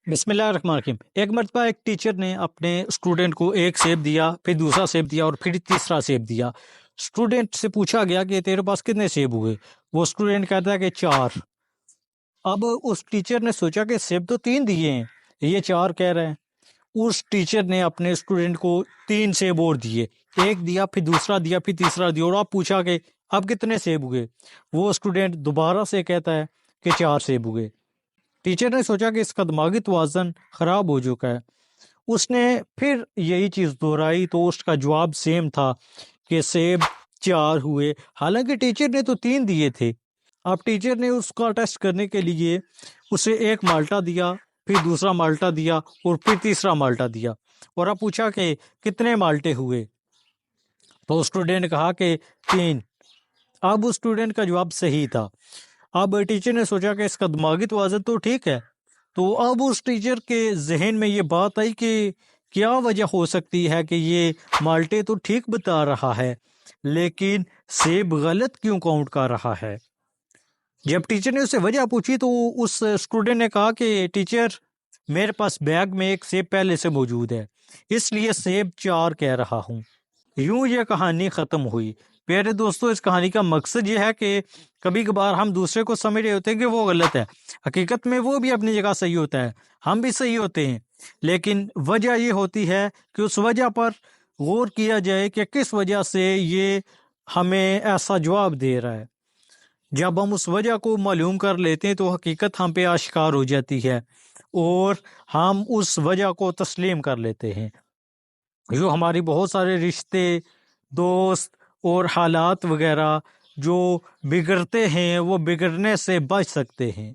بسم اللہ الرحمن الرحیم۔ ایک مرتبہ ایک ٹیچر نے اپنے اسٹوڈنٹ کو ایک سیب دیا، پھر دوسرا سیب دیا اور پھر تیسرا سیب دیا۔ اسٹوڈنٹ سے پوچھا گیا کہ تیرے پاس کتنے سیب ہوئے؟ وہ اسٹوڈنٹ کہتا ہے کہ 4۔ اب اس ٹیچر نے سوچا کہ سیب تو 3 دیے ہیں، یہ 4 کہہ رہے ہیں۔ اس ٹیچر نے اپنے اسٹوڈنٹ کو 3 سیب اور دیے، ایک دیا، پھر دوسرا دیا، پھر تیسرا دیا، اور اب پوچھا کہ اب کتنے سیب ہوئے؟ وہ اسٹوڈنٹ دوبارہ سے کہتا ہے کہ 4 سیب ہوئے۔ ٹیچر نے سوچا کہ اس کا دماغی توازن خراب ہو چکا ہے۔ اس نے پھر یہی چیز دہرائی تو اس کا جواب سیم تھا کہ سیب 4 ہوئے، حالانکہ ٹیچر نے تو 3 دیے تھے۔ اب ٹیچر نے اس کا ٹیسٹ کرنے کے لیے اسے ایک مالٹا دیا، پھر دوسرا مالٹا دیا اور پھر تیسرا مالٹا دیا، اور اب پوچھا کہ کتنے مالٹے ہوئے؟ تو اسٹوڈنٹ نے کہا کہ 3۔ اب اس اسٹوڈنٹ کا جواب صحیح تھا۔ اب ٹیچر نے سوچا کہ اس کا دماغی توازن تو ٹھیک ہے، تو اب اس ٹیچر کے ذہن میں یہ بات آئی کہ کیا وجہ ہو سکتی ہے کہ یہ مالٹے تو ٹھیک بتا رہا ہے لیکن سیب غلط کیوں کاؤنٹ کر رہا ہے؟ جب ٹیچر نے اسے وجہ پوچھی تو اس اسٹوڈنٹ نے کہا کہ ٹیچر، میرے پاس بیگ میں ایک سیب پہلے سے موجود ہے، اس لیے سیب 4 کہہ رہا ہوں۔ یوں یہ کہانی ختم ہوئی۔ پیارے دوستو، اس کہانی کا مقصد یہ ہے کہ کبھی کبھار ہم دوسرے کو سمجھ رہے ہوتے ہیں کہ وہ غلط ہے، حقیقت میں وہ بھی اپنی جگہ صحیح ہوتا ہے، ہم بھی صحیح ہوتے ہیں، لیکن وجہ یہ ہوتی ہے کہ اس وجہ پر غور کیا جائے کہ کس وجہ سے یہ ہمیں ایسا جواب دے رہا ہے۔ جب ہم اس وجہ کو معلوم کر لیتے ہیں تو حقیقت ہم پہ آشکار ہو جاتی ہے اور ہم اس وجہ کو تسلیم کر لیتے ہیں۔ جو ہماری بہت سارے رشتے، دوست اور حالات وغیرہ جو بگڑتے ہیں وہ بگڑنے سے بچ سکتے ہیں۔